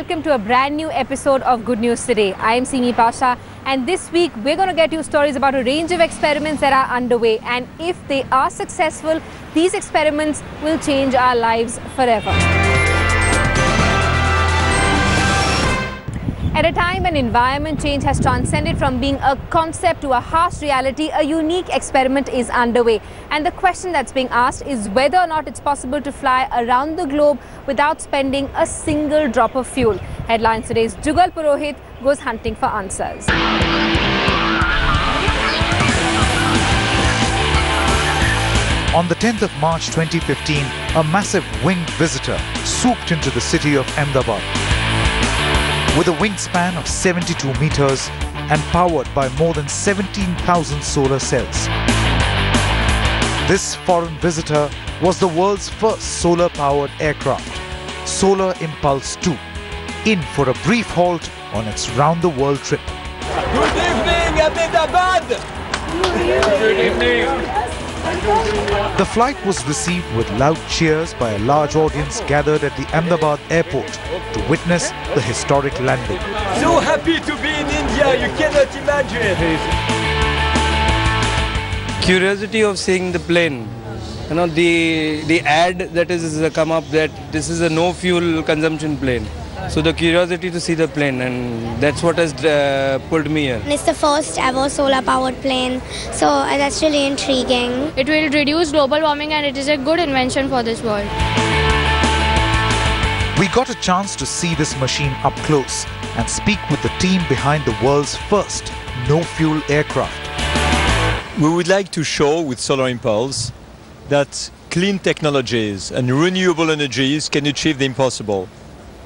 welcome to a brand new episode of Good News Today. I am Simi Pasha, and this week we're going to get you stories about a range of experiments that are underway, and if they are successful, these experiments will change our lives forever. At a time when environment change has transcended from being a concept to a harsh reality, a unique experiment is underway. And the question that's being asked is whether or not it's possible to fly around the globe without spending a single drop of fuel. Headlines Today's Jugal Purohit goes hunting for answers. On the 10th of March 2015, a massive winged visitor swooped into the city of Ahmedabad. With a wingspan of 72 meters and powered by more than 17,000 solar cells. This foreign visitor was the world's first solar-powered aircraft, Solar Impulse 2, in for a brief halt on its round-the-world trip. Good evening, Ahmedabad! Good evening! The flight was received with loud cheers by a large audience gathered at the Ahmedabad airport to witness the historic landing. So happy to be in India, you cannot imagine. Curiosity of seeing the plane. You know, the ad that is come up that this is a no fuel consumption plane. So the curiosity to see the plane, and that's what has pulled me here. It's the first ever solar powered plane, so that's really intriguing. It will reduce global warming and it is a good invention for this world. We got a chance to see this machine up close and speak with the team behind the world's first no-fuel aircraft. We would like to show with Solar Impulse that clean technologies and renewable energies can achieve the impossible,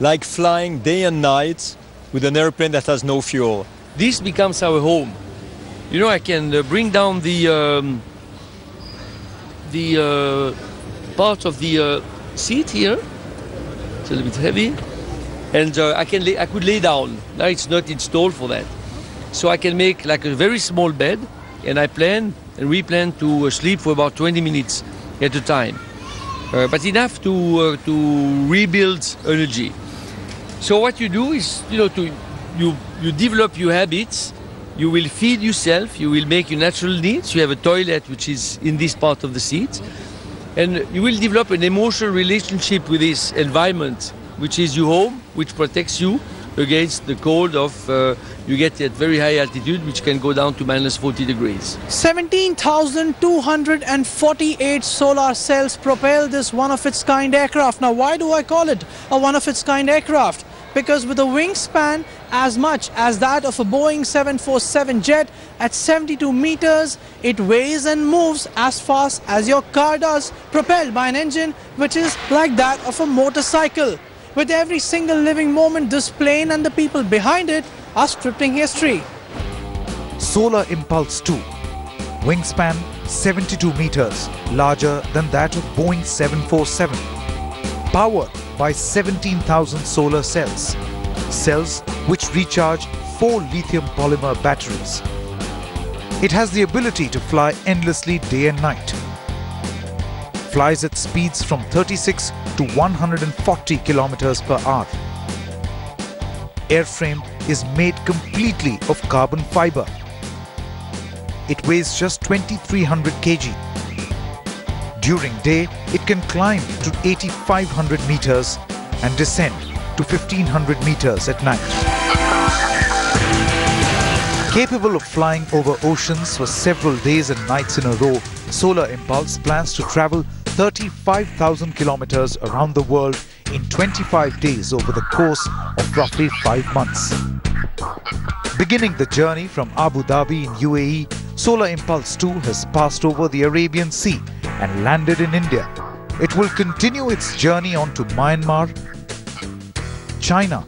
like flying day and night with an airplane that has no fuel. This becomes our home. You know, I can bring down the part of the seat here. It's a little bit heavy, and I could lay down. Now it's not installed for that, so I can make like a very small bed, and we plan to sleep for about 20 minutes at a time, but enough to rebuild energy. So what you do is, you develop your habits, you will feed yourself, you will make your natural needs. You have a toilet which is in this part of the seat, and you will develop an emotional relationship with this environment, which is your home, which protects you against the cold of you get at very high altitude, which can go down to minus 40 degrees. 17,248 solar cells propel this one-of-its-kind aircraft. Now, why do I call it a one-of-its-kind aircraft? Because with a wingspan as much as that of a Boeing 747 jet at 72 meters, it weighs and moves as fast as your car does, propelled by an engine which is like that of a motorcycle. With every single living moment, this plane and the people behind it are scripting history. Solar Impulse 2, wingspan 72 meters, larger than that of Boeing 747, powered by 17,000 solar cells, cells which recharge 4 lithium polymer batteries. It has the ability to fly endlessly day and night. Flies at speeds from 36 to 140 kilometers per hour. Airframe is made completely of carbon fiber. It weighs just 2,300 kg. During day, it can climb to 8,500 meters and descend to 1,500 meters at night. Capable of flying over oceans for several days and nights in a row, Solar Impulse plans to travel 35,000 kilometers around the world in 25 days over the course of roughly 5 months. Beginning the journey from Abu Dhabi in UAE, Solar Impulse 2 has passed over the Arabian Sea and landed in India. It will continue its journey on to Myanmar, China,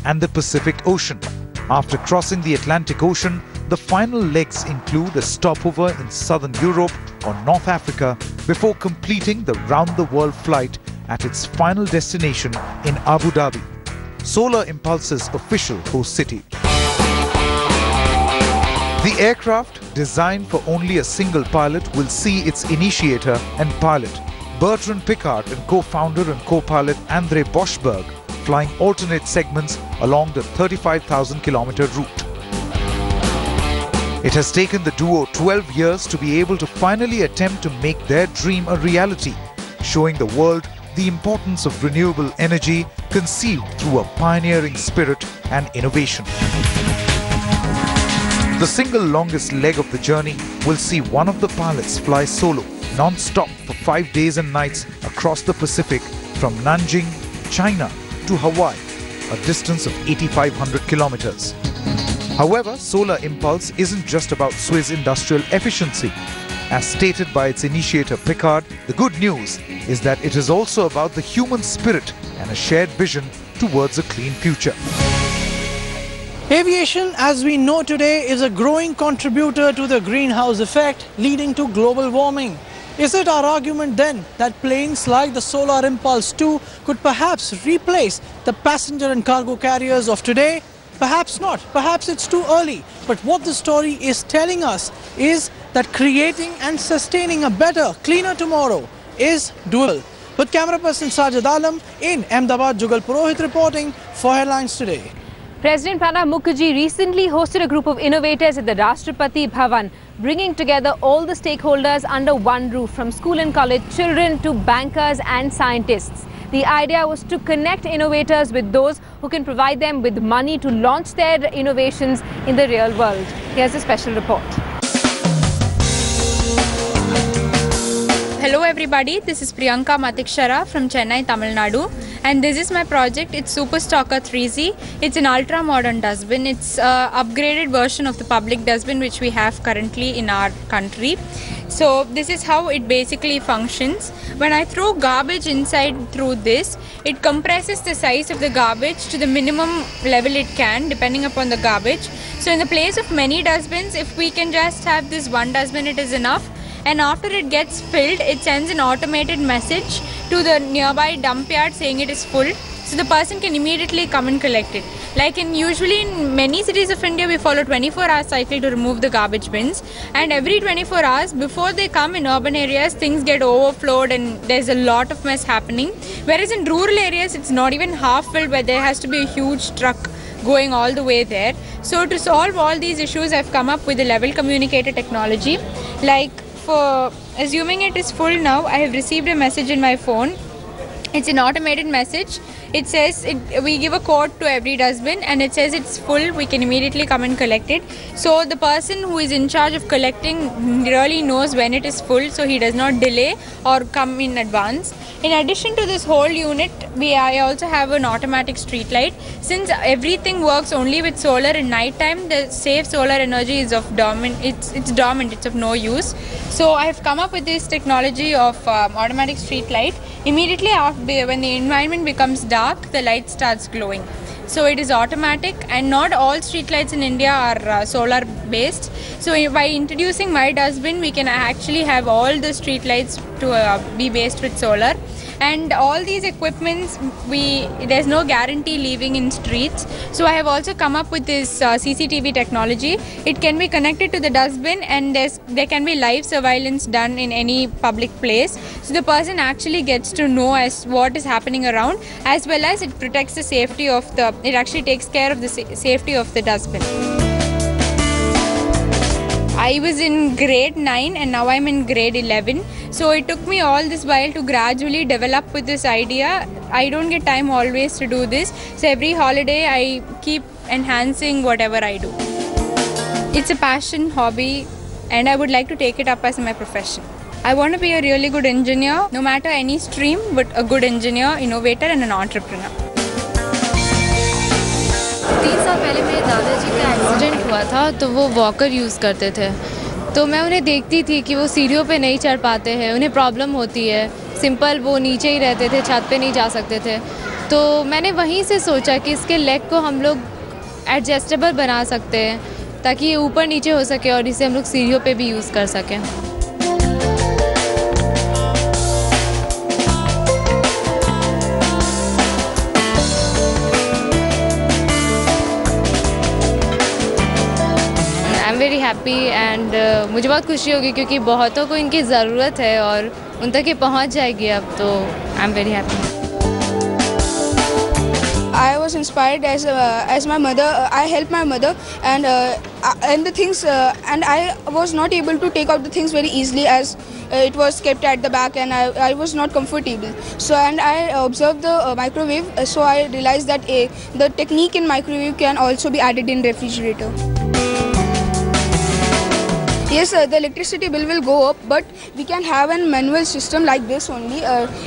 and the Pacific Ocean. After crossing the Atlantic Ocean, the final legs include a stopover in southern Europe or North Africa before completing the round-the-world flight at its final destination in Abu Dhabi, Solar Impulse's official host city. The aircraft, designed for only a single pilot, will see its initiator and pilot, Bertrand Piccard, and co-founder and co-pilot André Boschberg, flying alternate segments along the 35,000-kilometer route. It has taken the duo 12 years to be able to finally attempt to make their dream a reality, showing the world the importance of renewable energy conceived through a pioneering spirit and innovation. The single longest leg of the journey will see one of the pilots fly solo, non-stop for 5 days and nights across the Pacific from Nanjing, China to Hawaii, a distance of 8,500 kilometers. However, Solar Impulse isn't just about Swiss industrial efficiency. As stated by its initiator Picard, the good news is that it is also about the human spirit and a shared vision towards a clean future. Aviation, as we know today, is a growing contributor to the greenhouse effect, leading to global warming. Is it our argument then that planes like the Solar Impulse 2 could perhaps replace the passenger and cargo carriers of today? Perhaps not. Perhaps it's too early. But what the story is telling us is that creating and sustaining a better, cleaner tomorrow is doable. With camera person Sajid Alam in Ahmedabad, Jugal Purohit reporting for Headlines Today. President Pranab Mukherjee recently hosted a group of innovators at the Rashtrapati Bhavan, bringing together all the stakeholders under one roof, from school and college children to bankers and scientists. The idea was to connect innovators with those who can provide them with money to launch their innovations in the real world. Here's a special report. Hello everybody, this is Priyanka Matikshara from Chennai, Tamil Nadu, and this is my project. It's Super Stalker 3Z. It's an ultra modern dustbin. It's an upgraded version of the public dustbin which we have currently in our country. So this is how it basically functions. When I throw garbage inside through this, it compresses the size of the garbage to the minimum level it can, depending upon the garbage. So in the place of many dustbins, if we can just have this one dustbin, it is enough. And after it gets filled, it sends an automated message to the nearby dump yard saying it is full. So the person can immediately come and collect it. Like usually in many cities of India, we follow 24-hour cycle to remove the garbage bins. And every 24 hours, before they come in urban areas, things get overflowed and there's a lot of mess happening. Whereas in rural areas, it's not even half filled, where there has to be a huge truck going all the way there. So to solve all these issues, I've come up with a level communicator technology. Like, for assuming it is full now, I have received a message in my phone. It's an automated message. It says, we give a code to every dustbin and it says it's full, we can immediately come and collect it. So the person who is in charge of collecting really knows when it is full, so he does not delay or come in advance. In addition to this whole unit, I also have an automatic street light. Since everything works only with solar in night time, the safe solar energy is of dormant. It's dormant. It's of no use. So I have come up with this technology of automatic street light. Immediately after, when the environment becomes dark, the light starts glowing. So it is automatic, and not all street lights in India are solar based. So by introducing my dustbin, we can actually have all the street lights to be based with solar. And all these equipments, there's no guarantee leaving in streets. So I have also come up with this CCTV technology. It can be connected to the dustbin, and there can be live surveillance done in any public place. So the person actually gets to know as what is happening around, as well as it protects the safety of it actually takes care of the safety of the dustbin. I was in grade 9 and now I'm in grade 11. So it took me all this while to gradually develop with this idea. I don't get time always to do this. So every holiday I keep enhancing whatever I do. It's a passion, hobby, and I would like to take it up as my profession. I want to be a really good engineer, no matter any stream, but a good engineer, innovator and an entrepreneur. 3 साल पहले मेरे दादाजी का accident हुआ था, तो वो walker use करते थे। तो मैं उन्हें देखती थी कि वो सीढ़ियों पे नहीं चढ़ पाते हैं, उन्हें प्रॉब्लम होती है। सिंपल वो नीचे ही रहते थे, छत पे नहीं जा सकते थे। तो मैंने वहीं से सोचा कि इसके लेग को हम लोग एडजस्टेबल बना सकते हैं, ताकि ये ऊपर नीचे हो सके और इसे हम लोग सीढ़ियों पे भी यूज़ कर सकें। वेरी हैप्पी एंड मुझे बहुत खुशी होगी, क्योंकि बहुतों को इनकी ज़रूरत है और उन तक ये पहुंच जाएगी अब, तो I am very happy. was inspired as my mother. I helped my mother, and the things, and I was not able to take out the things very easily as it was kept at the back, and I was not comfortable. So, and I observed the microwave. So I realized that the technique in microwave can also be added in refrigerator. Yes, the electricity bill will go up, but we can have a manual system like this only,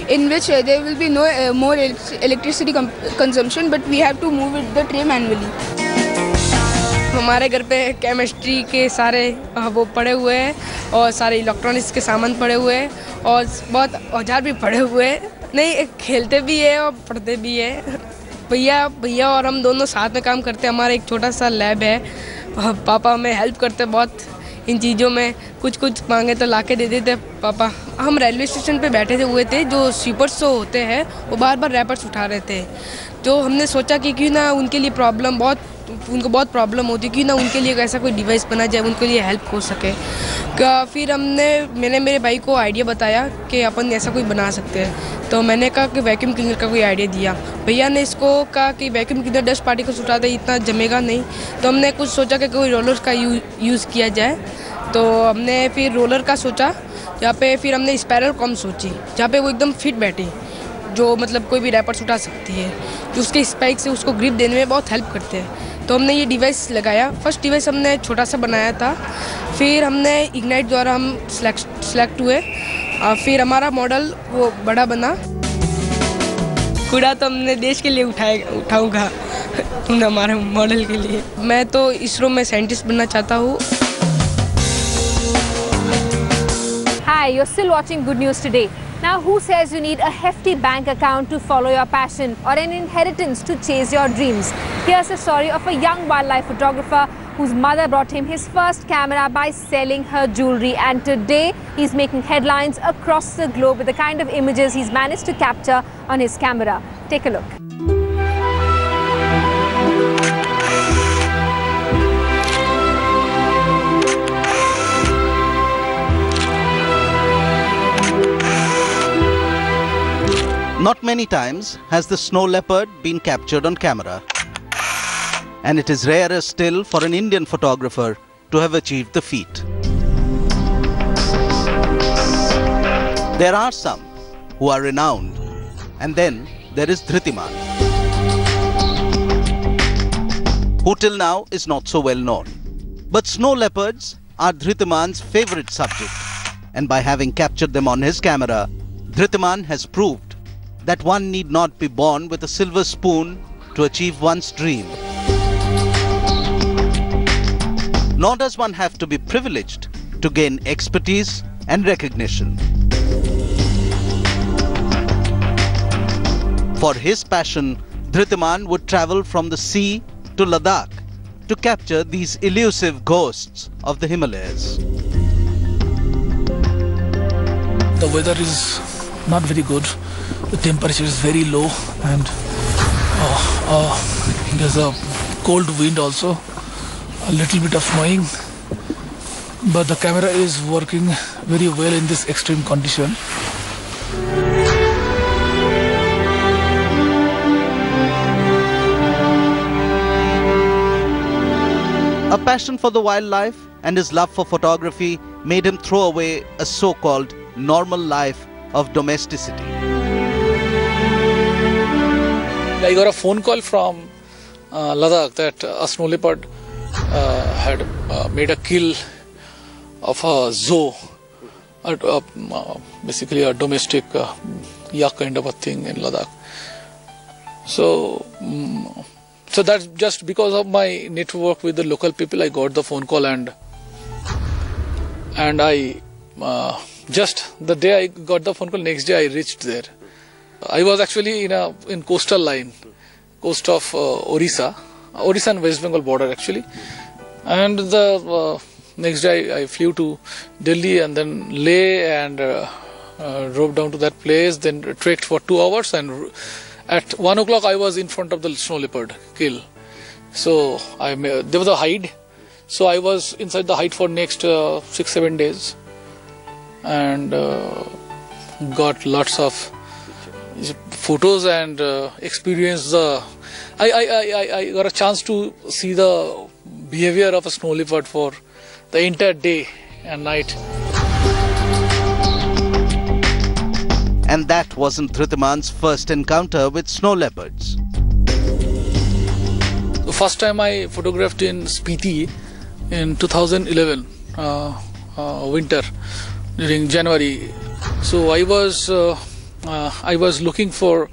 in which there will be no more electricity consumption, but we have to move the tray manually. हमारे घर पे chemistry के सारे वो पड़े हुए हैं और सारे इलेक्ट्रॉनिक्स के सामान पड़े हुए हैं और बहुत औजार भी पड़े हुए हैं। नहीं, खेलते भी है और पढ़ते भी है। भैया और हम दोनों साथ में काम करते हैं। हमारा एक छोटा सा लैब है। पापा हमें हेल्प करते बहुत इन चीज़ों में, कुछ मांगे तो लाके दे देते पापा। हम रेलवे स्टेशन पे बैठे हुए थे, जो स्वीपर्स जो होते हैं वो बार रैपर्स उठा रहे थे। तो हमने सोचा कि क्यों ना उनके लिए उनको बहुत प्रॉब्लम होती है, क्यों ना उनके लिए ऐसा कोई डिवाइस बना जाए, उनके लिए हेल्प हो सके। फिर मैंने मेरे भाई को आइडिया बताया कि अपन ऐसा कोई बना सकते हैं। तो मैंने कहा कि वैक्यूम क्लीनर का कोई आइडिया दिया। भैया ने इसको कहा कि वैक्यूम क्लीनर डस्ट पार्टिकल्स उठाते इतना जमेगा नहीं, तो हमने कुछ सोचा कि कोई रोलर का यूज़ किया जाए। तो हमने फिर रोलर का सोचा, जहाँ पे फिर हमने स्पाइरल कॉम सोची, जहाँ पे वो एकदम फिट बैठी, जो मतलब कोई भी रैपर्स उठा सकती है, जो उसके स्पाइक से उसको ग्रिप देने में बहुत हेल्प करते हैं। तो हमने ये डिवाइस लगाया। फर्स्ट डिवाइस हमने छोटा सा बनाया था, फिर हमने इग्नाइट द्वारा हम सिलेक्ट हुए, फिर हमारा मॉडल वो बड़ा बना। कूड़ा तो हमने देश के लिए उठाऊंगा हमारे मॉडल के लिए। मैं तो इसरो में साइंटिस्ट बनना चाहता हूँ। Hi, you're still watching Good News Today. Now, who says you need a hefty bank account to follow your passion or an inheritance to chase your dreams? Here's the story of a young wildlife photographer whose mother brought him his first camera by selling her jewelry, and today he's making headlines across the globe with the kind of images he's managed to capture on his camera. Take a look. Not many times has the snow leopard been captured on camera. And it is rarer still for an Indian photographer to have achieved the feat. There are some who are renowned, and then there is Dhritiman, who till now is not so well known. But snow leopards are Dhritiman's favorite subject, and by having captured them on his camera, Dhritiman has proved that one need not be born with a silver spoon to achieve one's dream. Nor does one have to be privileged to gain expertise and recognition. For his passion, Dhritiman would travel from the sea to Ladakh to capture these elusive ghosts of the Himalayas. The weather is not very good. The temperature is very low, and there's a cold wind also, a little bit of snowing, but the camera is working very well in this extreme condition. A passion for the wildlife and his love for photography made him throw away a so-called normal life of domesticity. I got a phone call from Ladakh that a snow leopard had made a kill of a zoo, basically a domestic yak kind of a thing in Ladakh. So that's just because of my network with the local people. I got the phone call, and I just the day I got the phone call, next day I reached there. I was actually in coastal line, coast of Orissa and West Bengal border actually, and the next day I flew to Delhi and then Leh and drove down to that place, then trekked for 2 hours, and at 1 o'clock I was in front of the snow leopard kill. So there was a hide, so I was inside the hide for next 6-7 days, and got lots of photos and experienced the I got a chance to see the behavior of a snow leopard for the entire day and night. And that wasn't Dhritiman's first encounter with snow leopards. The first time I photographed in Spiti in 2011, winter, during January. So I was looking for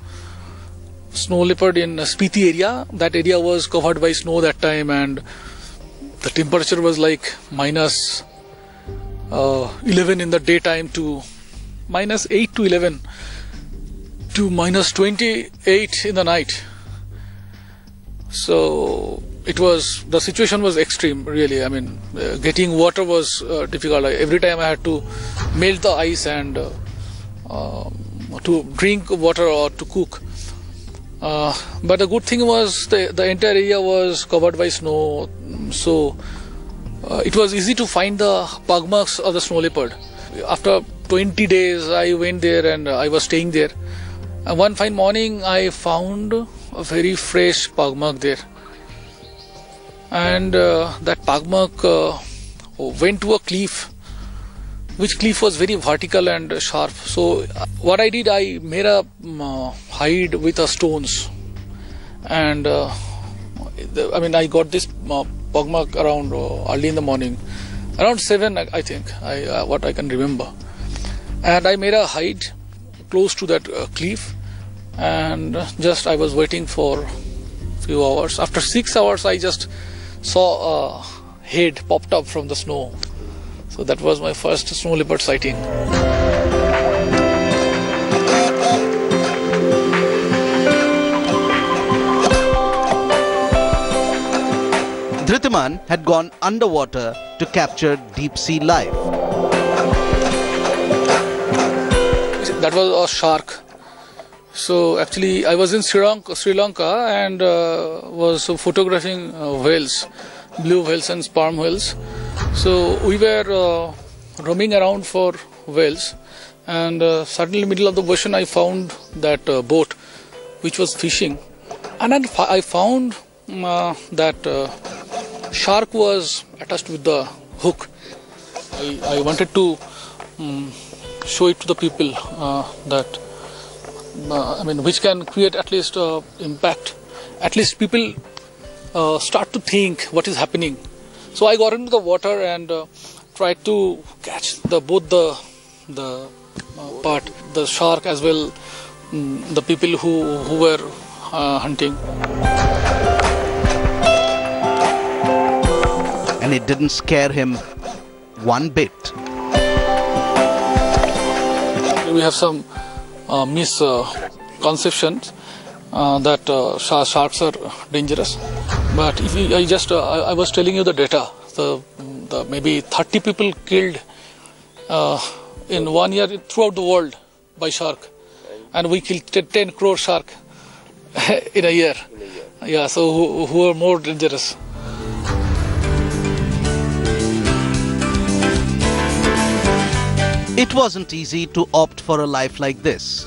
snow leopard in Spiti area. That area was covered by snow that time, and the temperature was like minus 11 in the daytime to minus 8 to 11 to minus 28 in the night. So the situation was extreme, really. I mean, getting water was difficult. Every time I had to melt the ice and to drink water or to cook. But the good thing was the entire area was covered by snow, so it was easy to find the pug marks of the snow leopard. After 20 days I went there and I was staying there. And one fine morning I found a very fresh pug mark there. And that pug mark went to a cliff, which cliff was very vertical and sharp. So what I did, I made a hide with stones, and I got this pug mark around early in the morning, around 7, I think, what I can remember. And I made a hide close to that cliff, and just I was waiting for a few hours. After 6 hours, I just saw a head popped up from the snow. So that was my first snow leopard sighting. Dhritiman had gone underwater to capture deep sea life. That was a shark. So actually I was in Sri Lanka and was photographing whales, blue whales and sperm whales. So we were roaming around for whales, and suddenly in the middle of the ocean I found that boat which was fishing, and then I found that shark was attached with the hook. I wanted to show it to the people that which can create at least impact. At least people start to think what is happening. So I got into the water and tried to catch both the shark as well, the people who were hunting. And it didn't scare him one bit. We have some misconceptions that sharks are dangerous. But if I was telling you the data. The maybe 30 people killed in 1 year throughout the world by shark, and we killed 10 crore shark in a year. Yeah, so who are more dangerous? It wasn't easy to opt for a life like this.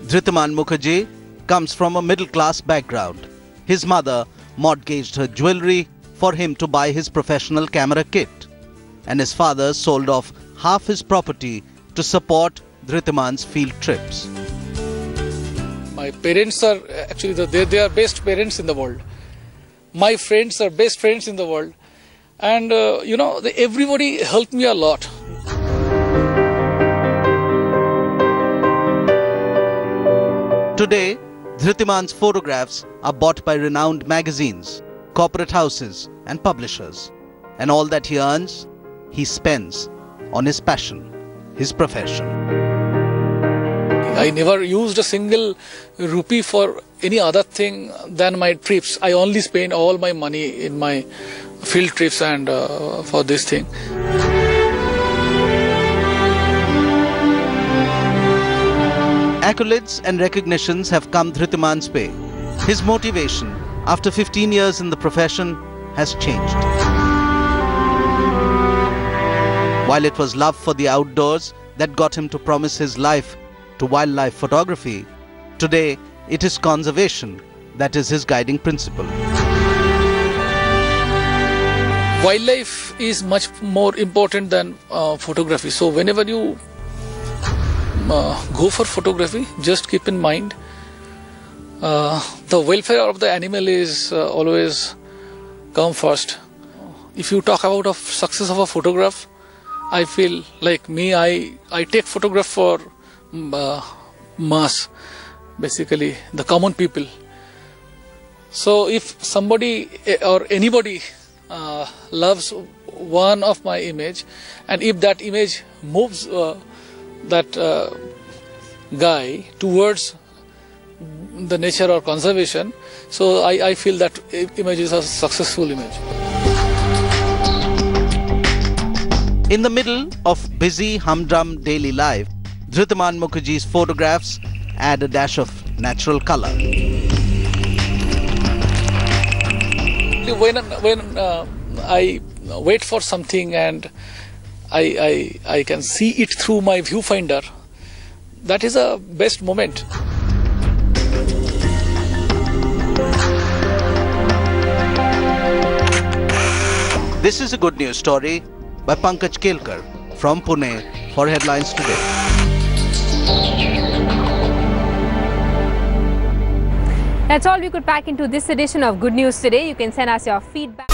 Dhritiman Mukherjee comes from a middle-class background. His mother mortgaged her jewellery for him to buy his professional camera kit, and his father sold off half his property to support Dhritiman's field trips. My parents are actually they are best parents in the world. My friends are best friends in the world, and everybody helped me a lot. Today, Dhritiman's photographs are bought by renowned magazines, corporate houses and publishers. And all that he earns, he spends on his passion, his profession. I never used a single rupee for any other thing than my trips. I only spend all my money in my field trips and for this thing. Accolades and recognitions have come Dhritiman's way. His motivation, after 15 years in the profession, has changed. While it was love for the outdoors that got him to promise his life to wildlife photography, today it is conservation That is his guiding principle. Wildlife is much more important than photography. So whenever you go for photography, just keep in mind the welfare of the animal is always come first. If you talk about the success of a photograph, I feel like me, I take photograph for mass, basically the common people. So if somebody or anybody loves one of my image, and if that image moves that guy towards the nature or conservation, so I feel that image is a successful image. In the middle of busy humdrum daily life, Dhritiman Mukherjee's photographs add a dash of natural color. When I wait for something and I can see it through my viewfinder, that is a best moment. This is a good news story by Pankaj Kelkar from Pune for Headlines Today. That's all we could pack into this edition of Good News Today. You can send us your feedback.